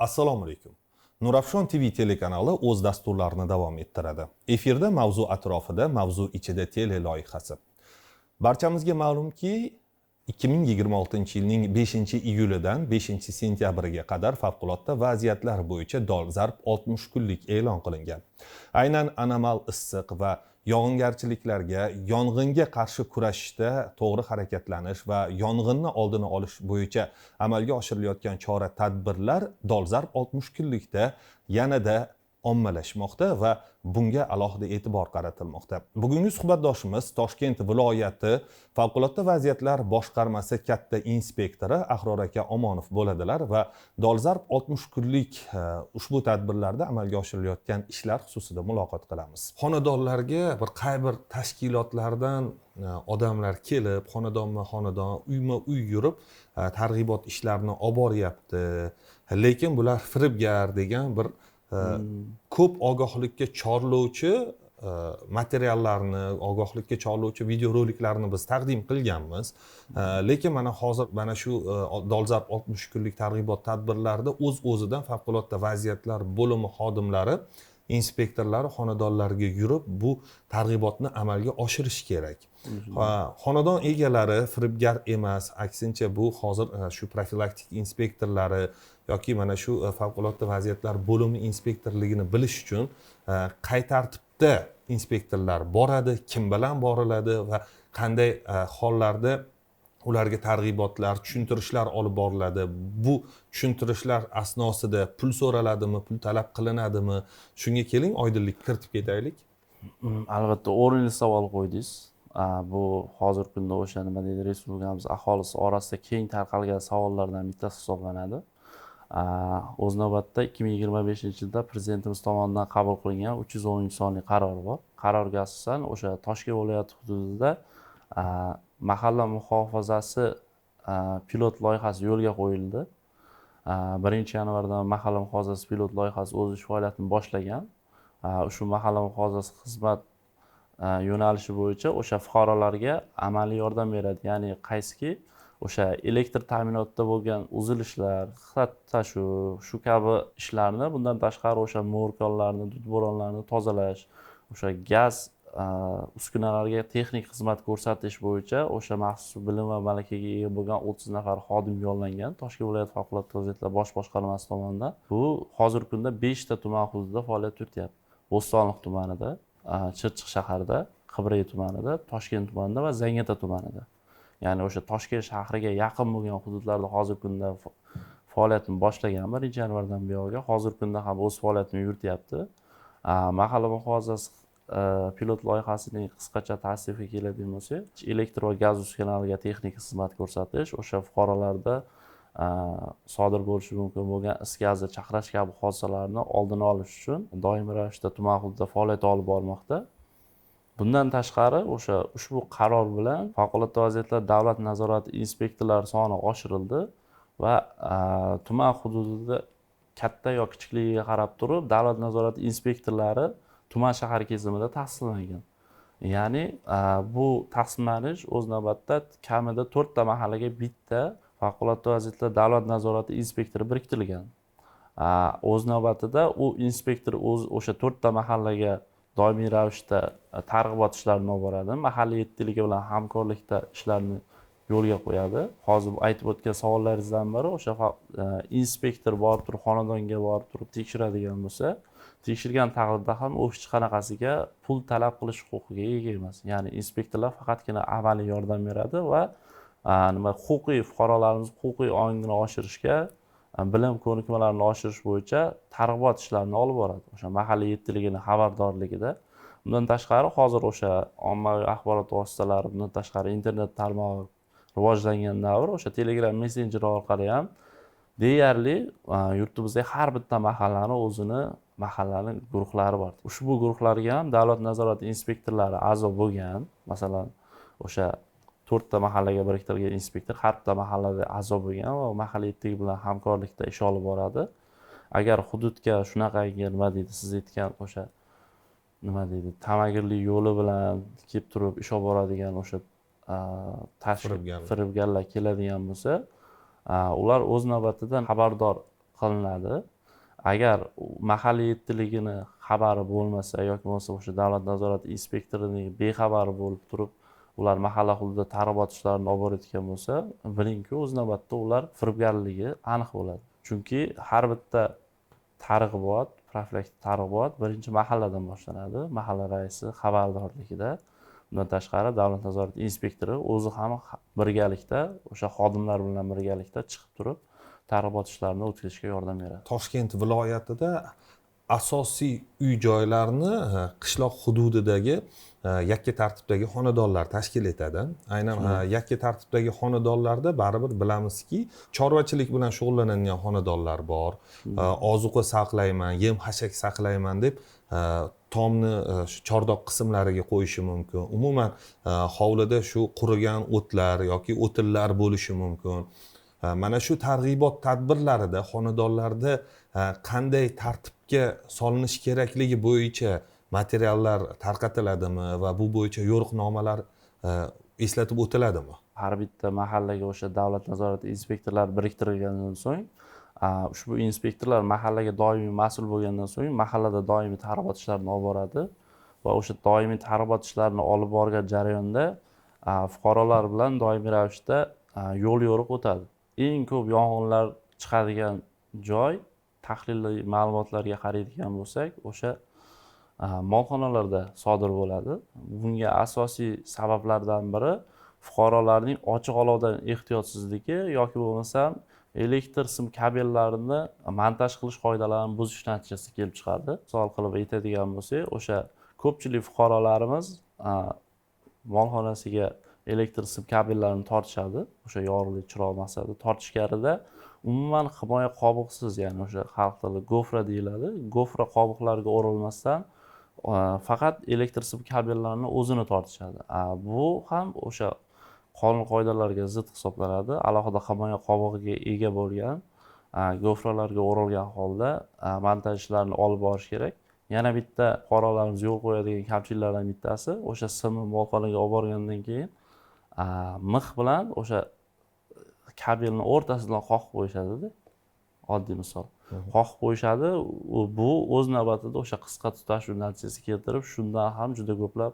Assalomu alaykum. Nurafshon TV telekanali o'z dasturlarini davom ettiradi. Efirda mavzu atrofida, mavzu ichida tele loyihasi. Barchamizga ma'lumki, 2026-yilning 5-iyulidan 5-sentyabriga qadar favqulodda vaziyatlar bo'yicha dolzarb 60 kunlik e'lon qilingan. Aynan anomal issiq va yog'ingarchiliklarga, yong'inga qarshi kurashishda to'g'ri harakatlanish va yong'inni oldini olish bo'yicha amalga oshirilayotgan chora-tadbirlar dolzarb 60 kunlikda yanada ommalashmoqda va bunga alohida e'tibor qaratilmoqda. Bugungi suhbatdoshimiz Toshkent viloyati favqulodda vaziyatlar boshqarmasi katta inspektori Ahror aka Omonov bo'ladilar va dolzarb 60 kunlik ushbu tadbirlarda amalga oshirilayotgan ishlar xususida muloqot qilamiz. Xonadonlarga qay bir tashkilotlardan odamlar kelib, xonadonma-xonadon, uyma-uy yurib targ'ibot ishlarini olib boryapti. Lekin bular firibgar degan bir ko'p ogohlikka chorlovchi materiallarni, ogohlikka chorlovchi videoroliklarni biz taqdim qilganmiz. Lekin mana hozir mana shu dolzarb 60 kunlik targ'ibot tadbirlarida o'z-o'zidan favqulodda vaziyatlar bo'limi xodimlari, inspektorlari xonadonlarga yurib bu targ'ibotni amalga oshirish kerak. Xonadon egalari firibgar emas, aksincha bu hozir shu profilaktik inspektorlari yoki mana shu favqulodda vaziyatlar bo'limi inspektorligini bilish uchun qay tartibda inspektorlar boradi, kim bilan boriladi va qanday hollarda ularga targ'ibotlar, tushuntirishlar olib boriladi. Bu tushuntirishlar asnosida pul so'raladimi, pul talab qilinadimi? Shunga keling, oydinlik kiritib ketaylik. Albatta, o'rinli savol qo'ydingiz. Bu hozirgi kunda o'sha nima deydi, respublikamiz aholisi orasida keng tarqalgan savollardan bittasi hisoblanadi. O'z navbatda 2025-yilda prezidentimiz tomonidan qabul qilingan 310-sonli qaror bor. Qarorga asosan o'sha Toshkent viloyati hududida mahalla muhofazasi pilot loyihasi yo'lga qo'yildi. 1-yanvardan mahalla muhofazasi pilot loyihasi o'z ish faoliyatini boshlagan. Shu mahalla muhofazasi xizmat yo'nalishi bo'yicha o'sha fuqarolarga amaliy yordam beradi. Ya'ni qaysiki o'sha elektr ta'minotida bo'lgan uzilishlar, hatto shu kabi ishlarni, bundan tashqari o'sha mo'rkonlarni, dud bo'ronlarni tozalash, o'sha gaz uskunalarga texnik xizmat ko'rsatish bo'yicha o'sha maxsus bilim va malakaga ega bo'lgan 30 nafar xodim yo'llangan Toshkent viloyat favqulodda vaziyatlar bosh boshqarmasi tomonidan. Bu hozirgi kunda 5 ta tuman hududida faoliyat yurityapti. Bo'stonliq tumanida, Chirchiq shaharida, Qibriy tumanida, Toshkent tumanida va Zangiota tumanida. Ya'ni o'sha Toshkent shahriga yaqin bo'lgan hududlarda hozirgi kunda faoliyatini boshlagan 1-yanvardan buyog'iga hozirgi kunda ham o'z faoliyatini yurityapti. Mahalla muhofazasi pilot loyihasining qisqacha tavsifiga keladigan bo'lsak, elektr va gaz uskunalariga texnik xizmat ko'rsatish, o'sha fuqarolarda sodir bo'lishi mumkin bo'lgan is gazi chaqnash kabi hodisalarni oldini olish uchun doimiy ravishda tuman hududida faoliyat olib bormoqda. Bundan tashqari o'sha ushbu qaror bilan favqulodda vaziyatlar davlat nazorati inspektorlari soni oshirildi va tuman hududida katta yo kichikligiga qarab turib davlat nazorati inspektorlari tuman shahar kesimida taqsimlangan. Ya'ni bu taqsimlanish o'z navbatida kamida 4 ta mahallaga bitta favqulodda vaziyatlar davlat nazorati inspektori biriktirilgan. O'z navbatida u inspektor o'sha 4 ta mahallaga doimiy ravishda targ'ibot ishlarini olib boradi. Mahalliy yettiligi bilan hamkorlikda ishlarni yo'lga qo'yadi. Hozir aytib o'tgan savollaringizdan biri o'sha inspektor borib turib, xonadonga borib turib tekshiradigan bo'lsa, tekshirgan taqdirda ham u hech qanaqasiga pul talab qilish huquqiga ega emas. Ya'ni inspektorlar faqatgina amaliy yordam beradi va fuqarolarimiz huquqiy ongini oshirishga, bilim ko'nikmalarini oshirish bo'yicha targ'ibot ishlarini olib boradi. O'sha mahalliy yettiligini xabardorligida. Bundan tashqari hozir o'sha ommaviy axborot vositalari, bundan tashqari internet tarmog'i rivojlangan davr, o'sha Telegram messenjeri orqali ham deyarli yurtimizda har bitta mahallani o'zini mahallaning guruhlari bor. Ushbu guruhlarga ham davlat nazorati inspektorlari a'zo bo'lgan. Masalan, o'sha 4 ta mahallaga biriktirilgan inspektor har bitta mahallada a'zo bo'lgan va mahalliy yettiligi bilan hamkorlikda ish olib boradi. Agar hududga shunaqangi nima deydi, siz aytgan o'sha nima deydi, tamagirli yo'li bilan kelib turib ish olib boradigan o'sha firibgarlar keladigan bo'lsa, ular o'z navbatida xabardor qilinadi agar mahalliy erkinligini xabari bo'lmasa yoki bo'lmasa o'sha davlat nazorati inspektorining bexabari bo'lib turib ular mahalla hududida targ'ibot ishlarini olib borayotgan bo'lsa, bilingki, o'z navbatida ular firibgarligi aniq bo'ladi. Chunki har bitta targ'ibot, profilaktik targ'ibot birinchi mahalladan boshlanadi. Mahalla raisi xabardorligida. Bundan tashqari davlat nazorati inspektori o'zi ham birgalikda o'sha xodimlar bilan birgalikda chiqib turib targ'ibot ishlarini o'tkazishga yordam beradi. Toshkent viloyatida asosiy uy-joylarni qishloq hududidagi yakka tartibdagi xonadonlar tashkil etadi. Aynan yakka tartibdagi xonadonlarda baribir bilamizki, chorvachilik bilan shug'ullanadigan xonadonlar bor. Ozuqa saqlayman, yem-xashak saqlayman deb tomni shu chordoq qismlariga qo'yishi mumkin. Umuman hovlida shu qurigan o'tlar yoki o'tinlar bo'lishi mumkin. Mana shu targ'ibot tadbirlarida xonadonlarda qanday tartibga solinish kerakligi bo'yicha materiallar tarqatiladimi va bu bo'yicha yo'riqnomalar eslatib o'tiladimi? Har bitta mahallaga o'sha davlat nazorati inspektorlari biriktirilgandan so'ng, ushbu inspektorlar mahallaga doimiy mas'ul bo'lgandan so'ng mahallada doimiy targ'ibot ishlarini olib boradi va o'sha doimiy targ'ibot ishlarini olib borgan jarayonda fuqarolar bilan doimiy ravishda yo'l yo'riq o'tadi. Eng ko'p yong'inlar chiqadigan joy, tahliliy ma'lumotlarga qaraydigan bo'lsak, o'sha molxonalarda sodir bo'ladi. Bunga asosiy sabablardan biri fuqarolarning ochiq olovdan ehtiyotsizligi yoki bo'lmasam elektr sim kabellarini montaj qilish qoidalarini buzish natijasida kelib chiqadi. Misol qilib aytadigan bo'lsak, o'sha ko'pchilik fuqarolarimiz molxonasiga elektr sim kabellarini tortishadi. O'sha yorug'lik chiroq maqsadida tortishganida umuman himoya qobiqsiz, ya'ni o'sha xalq tilida gofra deyiladi. Gofra qobiqlarga o'rilmasdan faqat elektr sim kabellarini o'zini tortishadi. Bu ham o'sha qonun qoidalariga zid hisoblanadi. Alohida himoya qobig'iga ega bo'lgan gofralarga o'rilgan holda montaj ishlarini olib borish kerak. Yana bitta fuqarolarimiz yo'l qo'yadigan kamchiliklardan bittasi, o'sha simni molxonaga olib borgandan keyin mix bilan o'sha kabelni o'rtasidan qoqib qo'yishadi-da. Oddiy misol. Qoqib qo'yishadi. Bu o'z navbatida o'sha qisqa tutashuv natijasiga keltirib, shundan ham juda ko'plab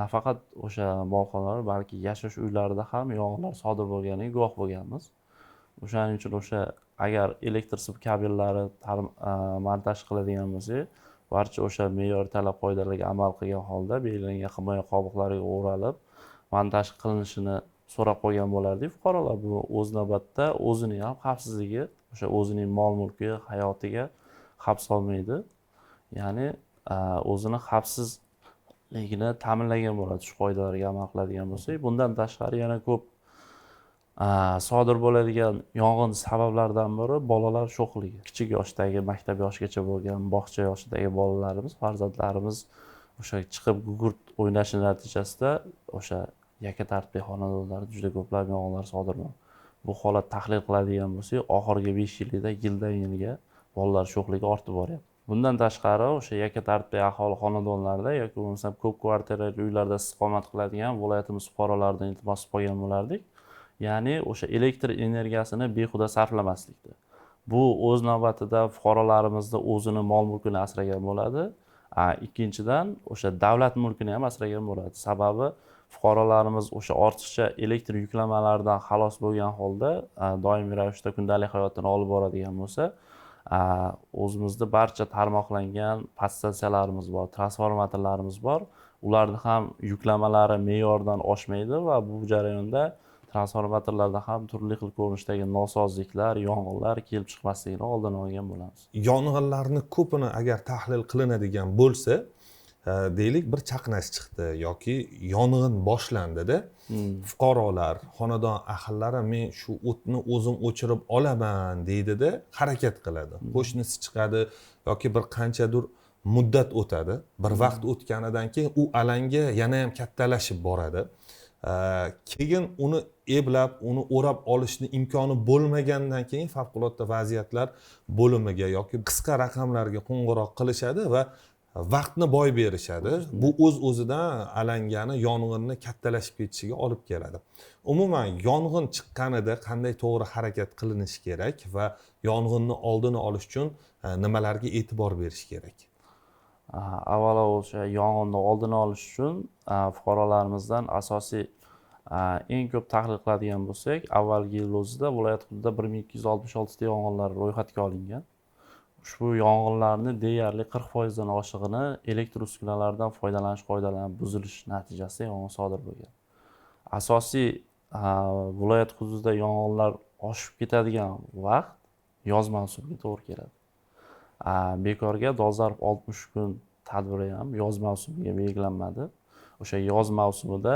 nafaqat o'sha molxonalar, balki yashash uylarida ham yong'inlar sodir bo'lganiga guvoh bo'lganmiz. O'shaning uchun o'sha agar elektr sim kabellari montaj qiladigan bo'lsak, barcha o'sha me'yor talab qoidalarga amal qilgan holda belgilangan himoya qobiqlariga o'ralib montaj qilinishini so'rab qo'ygan bo'lardik. Fuqarolar bu o'z navbatda o'zining ham xavfsizligi, o'sha o'zining mol-mulki, hayotiga xavf solmaydi. Ya'ni o'zini xavfsizligini ta'minlagan bo'ladi shu qoidalarga amal qiladigan bo'lsak. Bundan tashqari yana ko'p sodir bo'ladigan yong'in sabablaridan biri bolalar sho'xligi. Kichik yoshdagi, maktab yoshigacha bo'lgan bog'cha yoshidagi bolalarimiz, farzandlarimiz o'sha chiqib gugurt o'ynashi natijasida o'sha yakka tartibli xonadonlarda juda ko'plab yong'inlar sodir bo'ladi. Bu holat tahlil qiladigan bo'lsak, oxirgi 5 yilda yildan yilga bolalar sho'xligi ortib boryapti. Bundan tashqari o'sha yakka tartibli aholi xonadonlarida yoki bo'lmasa ko'p kvartirali uylarda istiqomat qiladigan viloyatimiz fuqarolaridan iltimos qilgan bo'lardik. Ya'ni o'sha elektr energiyasini behuda sarflamaslikda. Bu o'z navbatida fuqarolarimizni o'zini mol-mulkini asragan bo'ladi. Ikkinchidan o'sha davlat mulkini ham asragan bo'ladi. Sababi fuqarolarimiz o'sha ortiqcha elektr yuklamalaridan xalos bo'lgan holda doimiy ravishda kundalik hayotini olib boradigan bo'lsa, o'zimizda barcha tarmoqlangan podstansiyalarimiz bor, transformatorlarimiz bor. Ularning ham yuklamalari me'yordan oshmaydi va bu jarayonda transformatorlarda ham turli xil ko'rinishdagi nosozliklar, yong'inlar kelib chiqmasligini oldini olgan bo'lamiz. Yong'inlarni ko'pini agar tahlil qilinadigan bo'lsa, deylik bir chaqnash chiqdi yoki yong'in boshlandida, fuqarolar, xonadon ahillari men shu o'tni o'zim o'chirib olaman deydida harakat qiladi. Qo'shnisi chiqadi yoki bir qanchadir muddat o'tadi. Bir vaqt o'tganidan keyin u alanga yana ham kattalashib boradi. Keyin uni eblab, uni o'rab olishni imkoni bo'lmagandan keyin favqulodda vaziyatlar bo'limiga yoki qisqa raqamlarga qo'ng'iroq qilishadi va vaqtni boy berishadi. Bu o'z-o'zidan alangani, yong'inni kattalashib ketishiga olib keladi. Umuman yong'in chiqqanida qanday to'g'ri harakat qilinishi kerak va yong'inni oldini olish uchun nimalarga e'tibor berish kerak? Avvalo o'sha yong'inni oldini olish uchun fuqarolarimizdan asosiy eng ko'p tahlil qiladigan bo'lsak, avvalgi yil o'zida viloyat hududida 1266 ta yong'inlar ro'yxatga olingan. Ushbu yong'inlarni deyarli 40% dan oshig'ini elektr uskunalardan foydalanish qoidalari buzilish natijasida yong'in sodir bo'lgan. Asosiy viloyat hududida yong'inlar oshib ketadigan vaqt yoz mavsumiga to'g'ri keladi. Bekorga dolzarb 60 kun tadbiri ham yoz mavsumiga belgilanmadi. O'sha yoz mavsumida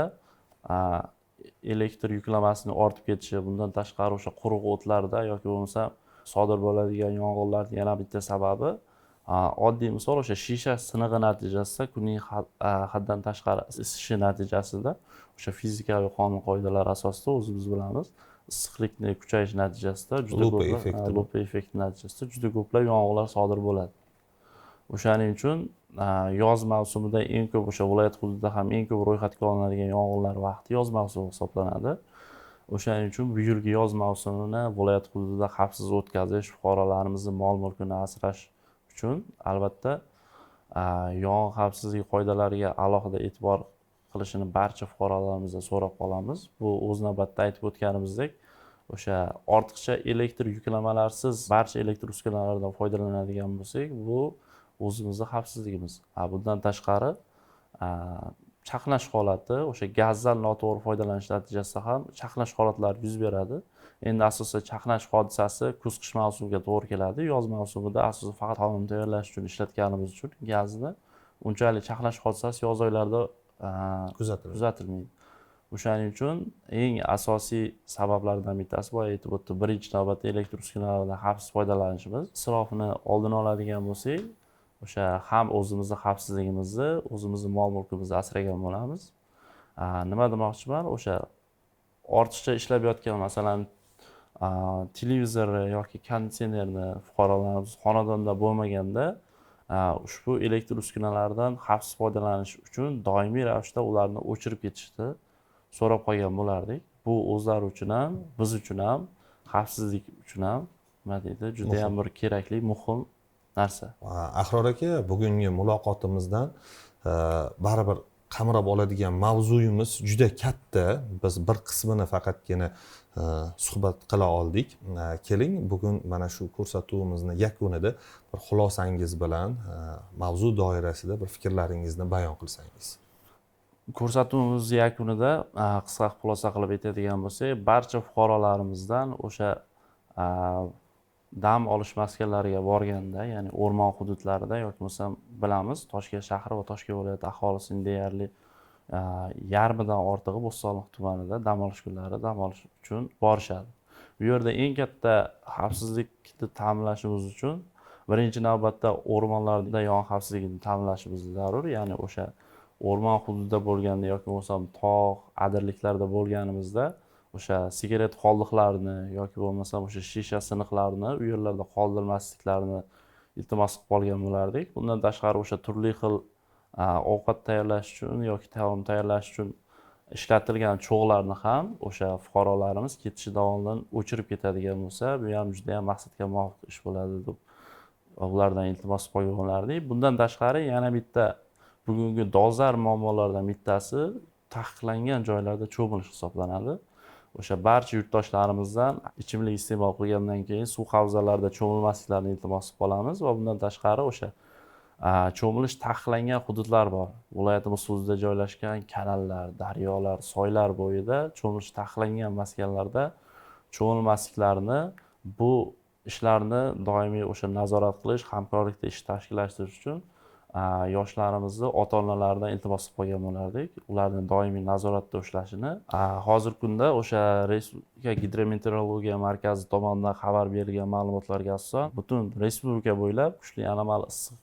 elektr yuklamasining ortib ketishi, bundan tashqari o'sha quruq o'tlarda yoki bo'lmasa sodir bo'ladigan yong'inlarning yana bitta sababi oddiy misol o'sha shisha sinig'i natijasida kunning haddan tashqari isishi natijasida o'sha fizikaviy qonun qoidalari asosida o'zimiz bilamiz issiqlikni kuchayish natijasida juda ko'p lupa effekti natijasida juda ko'plab yong'inlar sodir bo'ladi. O'shaning uchun yoz mavsumida eng ko'p o'sha viloyat hududida ham eng ko'p ro'yxatga olinadigan yong'inlar vaqti yoz mavsumi hisoblanadi. O'shaning uchun bu yilgi yoz mavsumini viloyat hududida xavfsiz o'tkazish, fuqarolarimizni mol-mulkini asrash uchun albatta yong'in xavfsizligi qoidalariga alohida e'tibor qilishini barcha fuqarolarimizdan so'rab qolamiz. Bu o'z navbatida aytib o'tganimizdek, o'sha ortiqcha elektr yuklamalarsiz barcha elektr uskunalardan foydalanadigan bo'lsak, bu o'zimizning xavfsizligimiz. Bundan tashqari chaqnash holati, o'sha gazdan noto'g'ri foydalanish natijasida ham chaqnash holatlari yuz beradi. Endi asosan chaqnash hodisasi kuz-qish mavsumiga to'g'ri keladi. Yoz mavsumida asosan faqat taom tayyorlash uchun ishlatganimiz uchun gazni unchalik chaqnash hodisasi yoz oylarida kuzatilmaydi. O'shaning uchun eng asosiy sabablardan bittasi boya aytib o'tdim, birinchi navbatda elektr uskunalardan xavfsiz foydalanishimiz. Isrofni oldini oladigan bo'lsak, o'sha ham o'zimizni xavfsizligimizni, o'zimizni mol-mulkimizni asragan bo'lamiz. Nima demoqchiman? O'sha ortiqcha ishlab yotgan, masalan, televizorni yoki konditsionerni fuqarolarimiz xonadonda bo'lmaganda ushbu elektr uskunalardan xavfsiz foydalanish uchun doimiy ravishda ularni o'chirib ketishni so'rab qolgan bo'lardik. Bu o'zlari uchun ham, biz uchun ham, xavfsizlik uchun ham nima deydi, juda ham bir kerakli, muhim narsa. Ahror aka, bugungi muloqotimizdan baribir qamrab oladigan mavzuyimiz juda katta. Biz bir qismini faqatgina suhbat qila oldik. Keling, bugun mana shu ko'rsatuvimizni yakunida bir xulosangiz bilan mavzu doirasida bir fikrlaringizni bayon qilsangiz. Ko'rsatuvimiz yakunida qisqa xulosa qilib aytadigan bo'lsak, barcha fuqarolarimizdan o'sha dam olish maskanlariga borganda, ya'ni o'rmon hududlarida yoki bo'lmasam bilamiz, Toshkent shahri va Toshkent viloyati aholisining deyarli yarmidan ortig'i Bo'stonliq tumanida dam olish kunlari dam olish uchun borishadi. Bu yerda eng katta xavfsizlikni ta'minlashimiz uchun birinchi navbatda o'rmonlarda yong'in xavfsizligini ta'minlashimiz zarur. Ya'ni o'sha o'rmon hududida bo'lganda yoki bo'lmasam tog', adirliklarda bo'lganimizda o'sha sigaret qoldiqlarini yoki bo'lmasam o'sha shisha siniqlarni u yerlarda qoldirmasliklarini iltimos qilib qolgan bo'lardik. Bundan tashqari o'sha turli xil ovqat tayyorlash uchun yoki taom tayyorlash uchun ishlatilgan cho'g'larni ham o'sha fuqarolarimiz ketishi davomida o'chirib ketadigan bo'lsa, bu ham juda ham maqsadga muvofiq ish bo'ladi deb ulardan iltimos qilib qolgan bo'lardik. Bundan tashqari yana bitta bugungi dolzarb muammolardan bittasi taqiqlangan joylarda cho'milish hisoblanadi. O'sha barcha yurtdoshlarimizdan ichimlik iste'mol qilgandan keyin suv havzalarida cho'milmasliklarini iltimos qilib qolamiz va bundan tashqari o'sha cho'milish taqiqlangan hududlar bor. Viloyatimiz hududida joylashgan kanallar, daryolar, soylar bo'yida cho'milish taqiqlangan maskanlarda cho'milmasliklarini, bu ishlarni doimiy o'sha nazorat qilish, hamkorlikda ish tashkillashtirish uchun yoshlarimizni ota-onalaridan iltimos qilib qolgan bo'lardik. Ularni doimiy nazoratda ushlashini. Hozirgi kunda o'sha Respublika gidrometeorologiya markazi tomonidan xabar berilgan ma'lumotlarga asosan butun respublika bo'ylab kuchli anomal issiq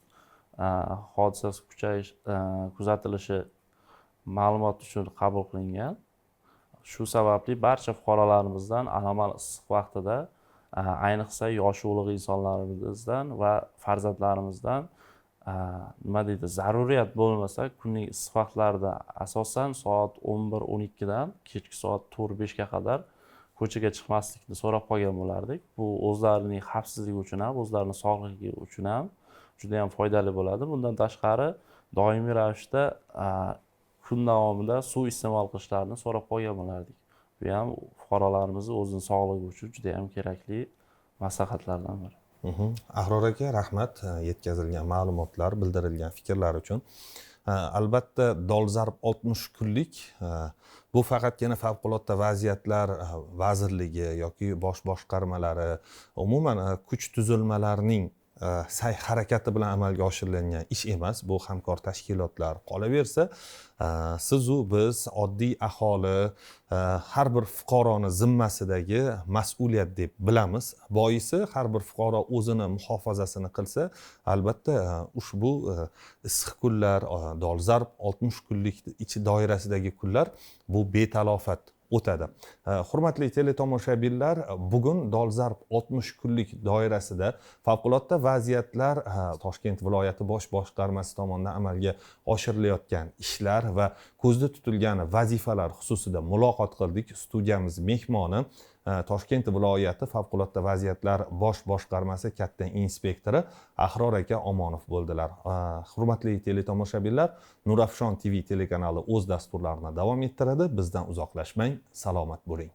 hodisasi kuchayish kuzatilishi ma'lumot uchun qabul qilingan. Shu sababli barcha fuqarolarimizdan anomal issiq vaqtida ayniqsa yoshi ulug' insonlarimizdan va farzandlarimizdan nima deydi, zaruriyat bo'lmasa kunning issiq vaqtlarida asosan soat 11-12 dan kechki soat 4-5 ga qadar ko'chaga chiqmaslikni so'rab qolgan bo'lardik. Bu o'zlarining xavfsizligi uchun ham, o'zlarining sog'ligi uchun ham juda ham foydali bo'ladi. Bundan tashqari doimiy ravishda kun davomida suv iste'mol qilishlarini so'rab qolgan bo'lardik. Bu ham fuqarolarimiz o'zining sog'ligi uchun juda ham kerakli maslahatlardan biri. Ahror aka, rahmat yetkazilgan ma'lumotlar, bildirilgan fikrlar uchun. Albatta dolzarb 60 kunlik bu faqatgina favqulodda vaziyatlar vazirligi yoki bosh boshqarmalari, umuman kuch tuzilmalarining sa'y harakati bilan amalga oshiriladigan ish emas. Bu hamkor tashkilotlar. Qolaversa, sizu biz oddiy aholi har bir fuqaroni zimmasidagi mas'uliyat deb bilamiz. Boisi har bir fuqaro o'zini muhofazasini qilsa, albatta ushbu issiq kunlar, dolzarb 60 kunlik ichi doirasidagi kunlar bu betalofat o'tadi. Hurmatli teletomoshabinlar, bugun dolzarb 60 kunlik doirasida favqulodda vaziyatlar Toshkent viloyati bosh boshqarmasi tomonidan amalga oshirilayotgan ishlar va ko'zda tutilgan vazifalar xususida muloqot qildik. Studiyamiz mehmoni Toshkent viloyati favqulodda vaziyatlar bosh boshqarmasi katta inspektori Ahror aka Omonov bo'ldilar. Hurmatli teletomoshabinlar, Nurafshon TV telekanali o'z dasturlarini davom ettiradi. Bizdan uzoqlashmang, salomat bo'ling.